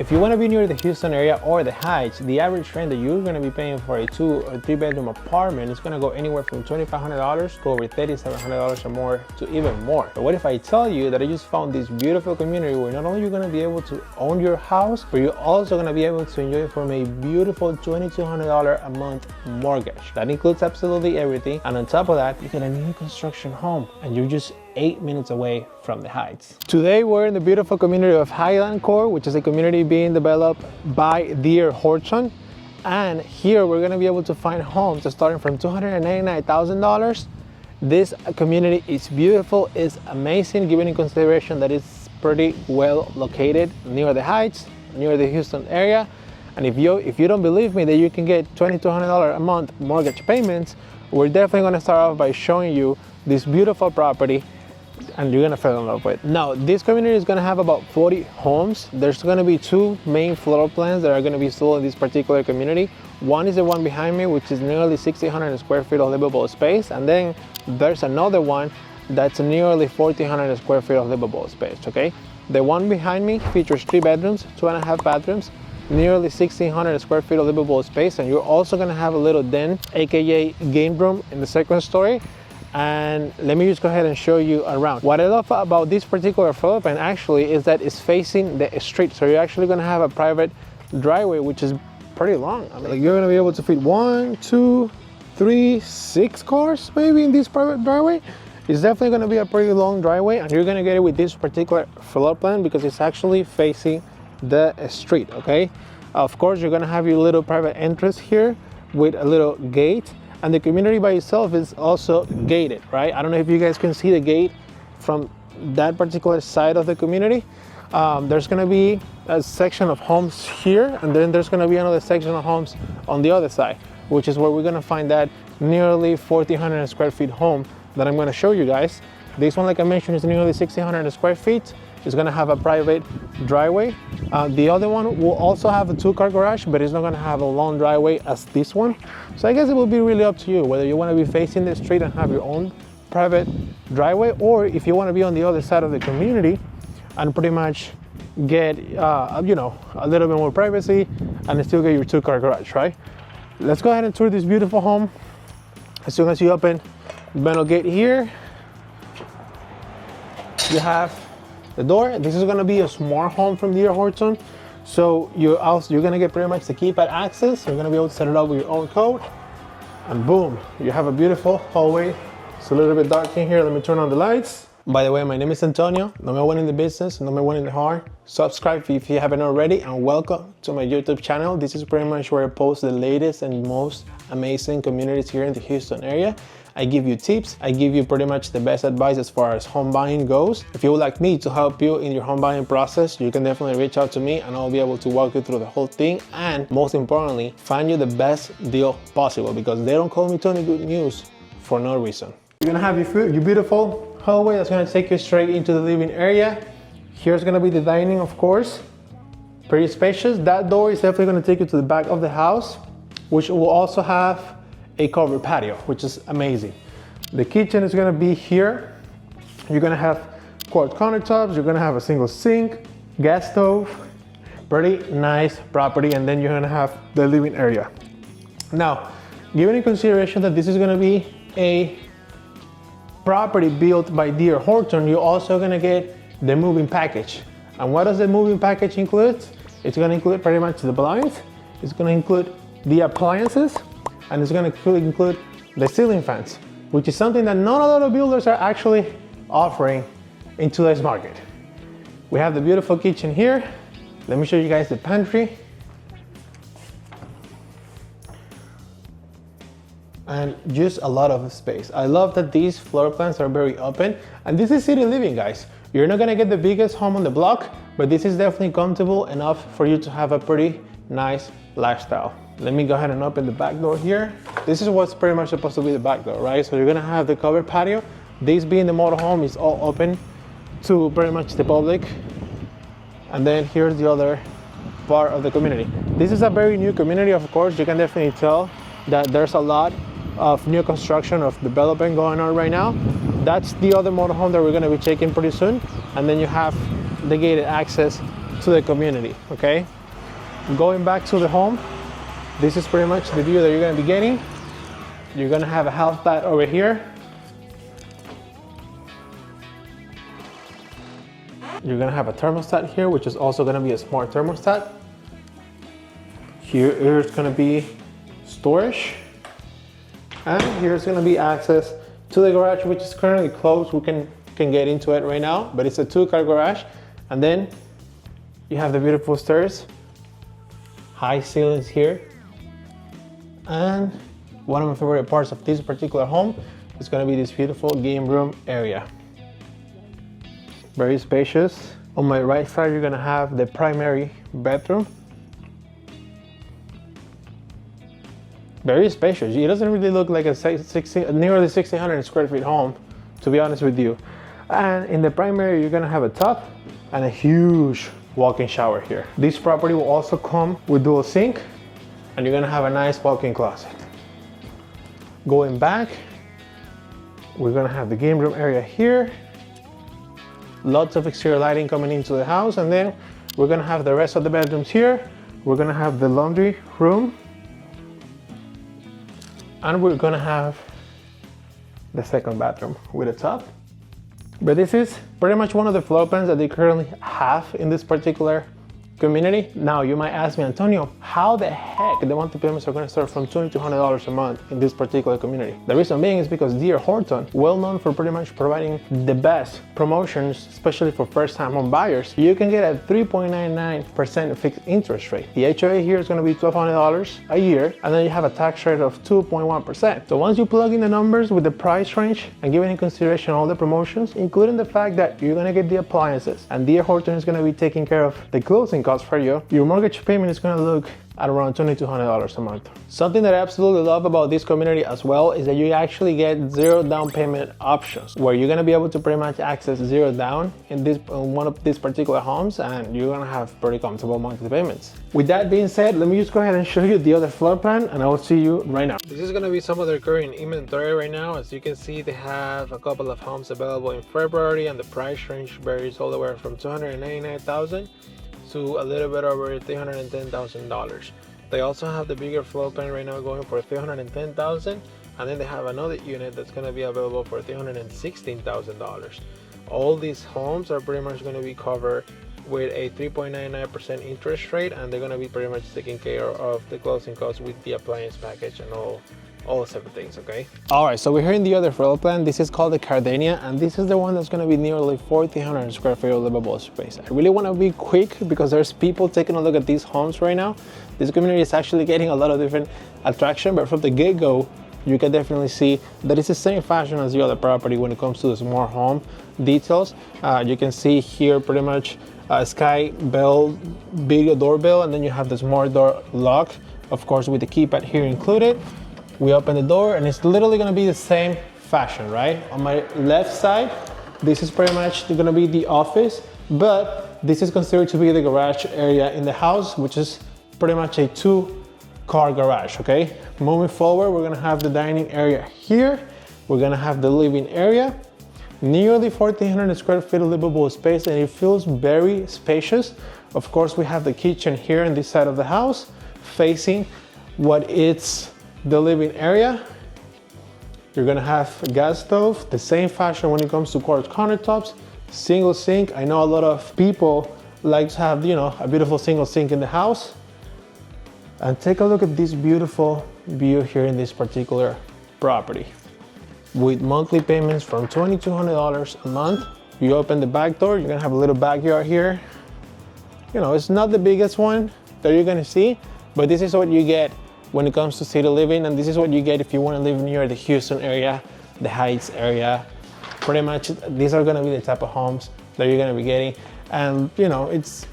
If you want to be near the Houston area or the Heights, the average rent that you're going to be paying for a 2 or 3 bedroom apartment is going to go anywhere from $2,500 to over $3,700 or more to even more. But what if I tell you that I just found this beautiful community where not only you're going to be able to own your house, but you're also going to be able to enjoy it from a beautiful $2,200 a month mortgage. That includes absolutely everything. And on top of that, you get a new construction home and you're just 8 minutes away from the Heights. Today we're in the beautiful community of Highland Court, which is a community being developed by Horton. And here we're going to be able to find homes starting from $299,000. This community is beautiful, it's amazing, given in consideration that it's pretty well located near the Heights, near the Houston area. And if you don't believe me that you can get $2,200 a month mortgage payments, we're definitely going to start off by showing you this beautiful property and you're gonna fall in love with. Now, this community is gonna have about 40 homes. There's gonna be 2 main floor plans that are gonna be sold in this particular community. One is the one behind me, which is nearly 1,600 square feet of livable space. And then there's another one that's nearly 1,400 square feet of livable space, okay? The one behind me features 3 bedrooms, 2.5 bathrooms, nearly 1,600 square feet of livable space. And you're also gonna have a little den, AKA game room in the second story. And let me just go ahead and show you around. What I love about this particular floor plan actually is that it's facing the street. So you're actually gonna have a private driveway, which is pretty long. I mean, like, you're gonna be able to fit 1, 2, 3, 6 cars maybe in this private driveway. It's definitely gonna be a pretty long driveway, and you're gonna get it with this particular floor plan because it's actually facing the street, okay? Of course, you're gonna have your little private entrance here with a little gate. And the community by itself is also gated, right? I don't know if you guys can see the gate from that particular side of the community. There's gonna be a section of homes here, and then there's gonna be another section of homes on the other side, which is where we're gonna find that nearly 1,400 square feet home that I'm gonna show you guys. This one, like I mentioned, is nearly 1,600 square feet. It's gonna have a private driveway. The other one will also have a 2-car garage, but it's not gonna have a long driveway as this one. So I guess it will be really up to you whether you wanna be facing the street and have your own private driveway, or if you wanna be on the other side of the community and pretty much get, you know, a little bit more privacy and still get your 2-car garage, right? Let's go ahead and tour this beautiful home. As soon as you open the metal gate here, you have the door. This is gonna be a smart home from Horton. So you're gonna get pretty much the keypad access. You're gonna be able to set it up with your own code. And boom, you have a beautiful hallway. It's a little bit dark in here. Let me turn on the lights. By the way, my name is Antonio. Number 1 in the business, number 1 in the heart. Subscribe if you haven't already, and welcome to my YouTube channel. This is pretty much where I post the latest and most amazing communities here in the Houston area. I give you tips, I give you pretty much the best advice as far as home buying goes. If you would like me to help you in your home buying process, you can definitely reach out to me and I'll be able to walk you through the whole thing, and most importantly, find you the best deal possible, because they don't call me Tony Good News for no reason. You're gonna have your beautiful hallway that's gonna take you straight into the living area. Here's gonna be the dining, of course. Pretty spacious. That door is definitely gonna take you to the back of the house, which will also have a covered patio, which is amazing. The kitchen is gonna be here. You're gonna have quartz countertops, you're gonna have a single sink, gas stove, pretty nice property, and then you're gonna have the living area. Now, given in consideration that this is gonna be a property built by Horton, you're also gonna get the moving package. And what does the moving package include? It's gonna include pretty much the blinds, it's gonna include the appliances, and it's going to include the ceiling fans, which is something that not a lot of builders are actually offering in today's market. We have the beautiful kitchen here. Let me show you guys the pantry. And just a lot of space. I love that these floor plans are very open, and this is city living, guys. You're not gonna get the biggest home on the block, but this is definitely comfortable enough for you to have a pretty nice lifestyle. Let me go ahead and open the back door here. This is what's pretty much supposed to be the back door, right? So you're gonna have the covered patio. This being the motorhome is all open to pretty much the public. And then here's the other part of the community. This is a very new community, of course. You can definitely tell that there's a lot of new construction, of development going on right now. That's the other motorhome that we're gonna be checking pretty soon. And then you have the gated access to the community, okay? Going back to the home, this is pretty much the view that you're gonna be getting. You're gonna have a half bath over here. You're gonna have a thermostat here, which is also gonna be a smart thermostat. Here's gonna be storage. And here's gonna be access to the garage, which is currently closed. We can get into it right now, but it's a 2-car garage. And then you have the beautiful stairs, high ceilings here. And one of my favorite parts of this particular home is gonna be this beautiful game room area. Very spacious. On my right side, you're gonna have the primary bedroom. Very spacious. It doesn't really look like a nearly 1,600 square feet home, to be honest with you. And in the primary, you're gonna have a tub and a huge walk-in shower here. This property will also come with dual sink, and you're gonna have a nice walk-in closet. Going back, we're gonna have the game room area here. Lots of exterior lighting coming into the house, and then we're gonna have the rest of the bedrooms here. We're gonna have the laundry room, and we're gonna have the second bathroom with a tub. But this is pretty much one of the floor plans that they currently have in this particular community. Now you might ask me, Antonio, how the heck the monthly payments are going to start from $2,200 a month in this particular community? The reason being is because dear Horton, well known for pretty much providing the best promotions, especially for first-time home buyers, you can get a 3.99% fixed interest rate. The HOA here is going to be $1,200 a year, and then you have a tax rate of 2.1%. So once you plug in the numbers with the price range and giving in consideration all the promotions, including the fact that you're going to get the appliances and dear Horton is going to be taking care of the closing costs for you, your mortgage payment is going to look at around $2,200 a month. Something that I absolutely love about this community as well is that you actually get 0 down payment options, where you're going to be able to pretty much access 0 down in one of these particular homes, and you're going to have pretty comfortable monthly payments. With that being said, let me just go ahead and show you the other floor plan, and I will see you right now. This is going to be some of their current inventory right now. As you can see, they have a couple of homes available in February, and the price range varies all the way from $299,000 to a little bit over $310,000. They also have the bigger floor plan right now going for $310,000, and then they have another unit that's going to be available for $316,000. All these homes are pretty much going to be covered with a 3.99% interest rate, and they're going to be pretty much taking care of the closing costs with the appliance package and all separate things, okay? All right, so we're here in the other floor plan. This is called the Cardania, and this is the one that's gonna be nearly 1,400 square feet of livable space. I really wanna be quick because there's people taking a look at these homes right now. This community is actually getting a lot of different attraction, but from the get-go, you can definitely see that it's the same fashion as the other property when it comes to the smart home details. You can see here pretty much a sky bell, big doorbell, and then you have the smart door lock, of course, with the keypad here included. We open the door and it's literally gonna be the same fashion, right? On my left side, this is pretty much gonna be the office, but this is considered to be the garage area in the house, which is pretty much a 2-car garage, okay? Moving forward, we're gonna have the dining area here. We're gonna have the living area. Nearly 1,400 square feet of livable space, and it feels very spacious. Of course, we have the kitchen here on this side of the house, facing what it's the living area. You're gonna have a gas stove, the same fashion when it comes to quartz countertops, single sink. I know a lot of people like to have, you know, a beautiful single sink in the house. And take a look at this beautiful view here in this particular property. With monthly payments from $2,200 a month, you open the back door, you're gonna have a little backyard here. You know, it's not the biggest one that you're gonna see, but this is what you get when it comes to city living, and this is what you get if you want to live near the Houston area, the Heights area. Pretty much these are going to be the type of homes that you're going to be getting, and you know, it's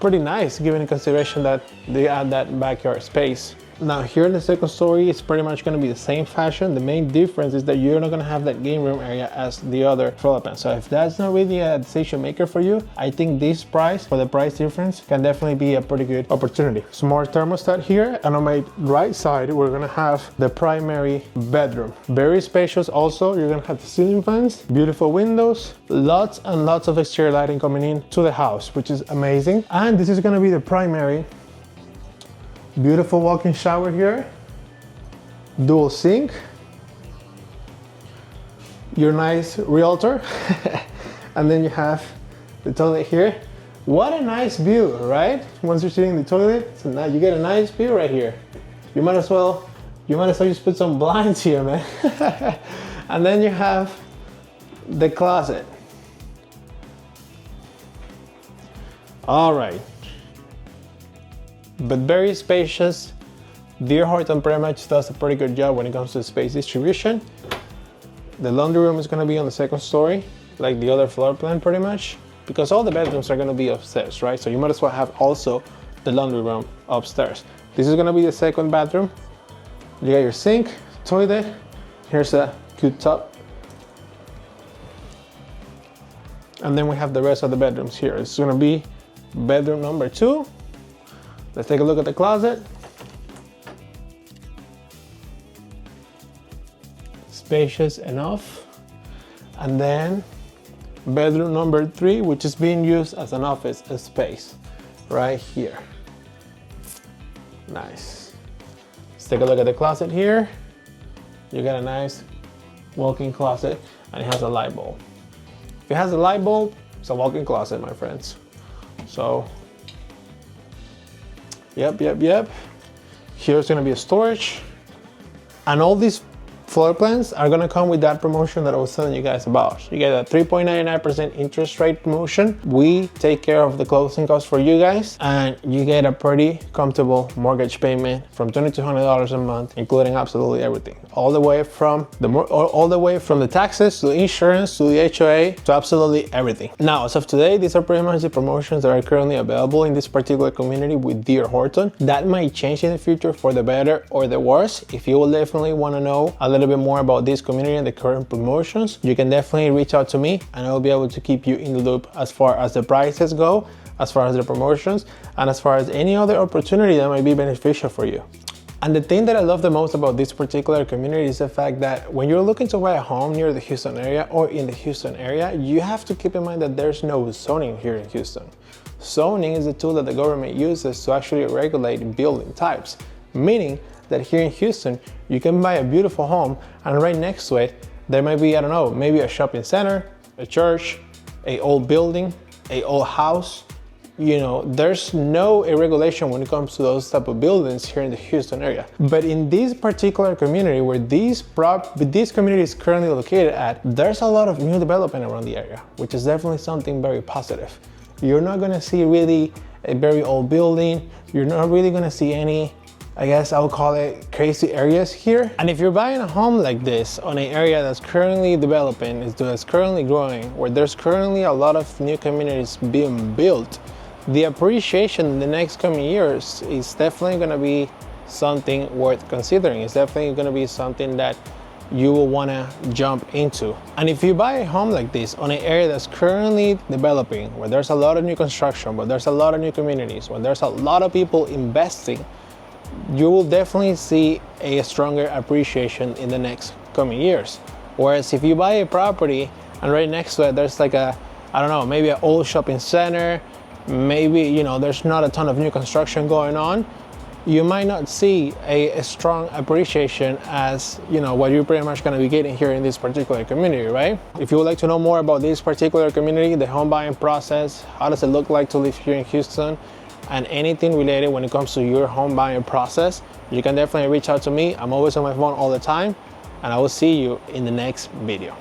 pretty nice given in consideration that they add that backyard space. Now here in the second story, it's pretty much going to be the same fashion. The main difference is that you're not going to have that game room area as the other floor plan. So if that's not really a decision maker for you, I think this price, for the price difference, can definitely be a pretty good opportunity. Some more thermostat here, and on my right side, we're going to have the primary bedroom. Very spacious also. You're going to have the ceiling fans, beautiful windows, lots and lots of exterior lighting coming in to the house, which is amazing. And this is going to be the primary. Beautiful walk-in shower here, dual sink, your nice Realtor, and then you have the toilet here. What a nice view, right? Once you're sitting in the toilet, so now you get a nice view right here. You might as well just put some blinds here, man. And then you have the closet. All right. But very spacious. D.R. Horton pretty much does a pretty good job when it comes to space distribution. The laundry room is going to be on the second story, like the other floor plan pretty much, because all the bedrooms are going to be upstairs, right? So you might as well have also the laundry room upstairs. This is going to be the second bathroom. You got your sink, toilet, here's a cute tub. And then we have the rest of the bedrooms here. It's going to be bedroom number 2. Let's take a look at the closet. Spacious enough. And then bedroom number 3, which is being used as an office space right here. Nice. Let's take a look at the closet here. You got a nice walk-in closet, and it has a light bulb. If it has a light bulb, it's a walk-in closet, my friends. So Yep. Here's gonna be a storage. And all these floor plans are gonna come with that promotion that I was telling you guys about. You get a 3.99% interest rate promotion. We take care of the closing costs for you guys, and you get a pretty comfortable mortgage payment from $2,200 a month, including absolutely everything. All the way from the taxes to the insurance to the HOA to absolutely everything. Now, as of today, these are pretty much the promotions that are currently available in this particular community with D.R. Horton. That might change in the future for the better or the worse. If you will definitely want to know a little bit more about this community and the current promotions, you can definitely reach out to me, and I will be able to keep you in the loop as far as the prices go, as far as the promotions, and as far as any other opportunity that might be beneficial for you. And the thing that I love the most about this particular community is the fact that when you're looking to buy a home near the Houston area or in the Houston area, you have to keep in mind that there's no zoning here in Houston. Zoning is a tool that the government uses to actually regulate building types, meaning that here in Houston, you can buy a beautiful home, and right next to it, there might be, I don't know, maybe a shopping center, a church, a old building, a old house. You know, there's no regulation when it comes to those type of buildings here in the Houston area. But in this particular community where this community is currently located at, there's a lot of new development around the area, which is definitely something very positive. You're not gonna see really a very old building. You're not really gonna see any, I guess I would call it, crazy areas here. And if you're buying a home like this on an area that's currently developing, that's currently growing, where there's currently a lot of new communities being built, the appreciation in the next coming years is definitely going to be something worth considering. It's definitely going to be something that you will want to jump into. And if you buy a home like this on an area that's currently developing, where there's a lot of new construction, where there's a lot of new communities, where there's a lot of people investing, you will definitely see a stronger appreciation in the next coming years. Whereas if you buy a property and right next to it there's like a, I don't know, maybe an old shopping center, maybe, you know, there's not a ton of new construction going on, you might not see a strong appreciation as, you know, what you're pretty much going to be getting here in this particular community, right? If you would like to know more about this particular community, the home buying process, how does it look like to live here in Houston, and anything related when it comes to your home buying process, you can definitely reach out to me. I'm always on my phone all the time, and I will see you in the next video.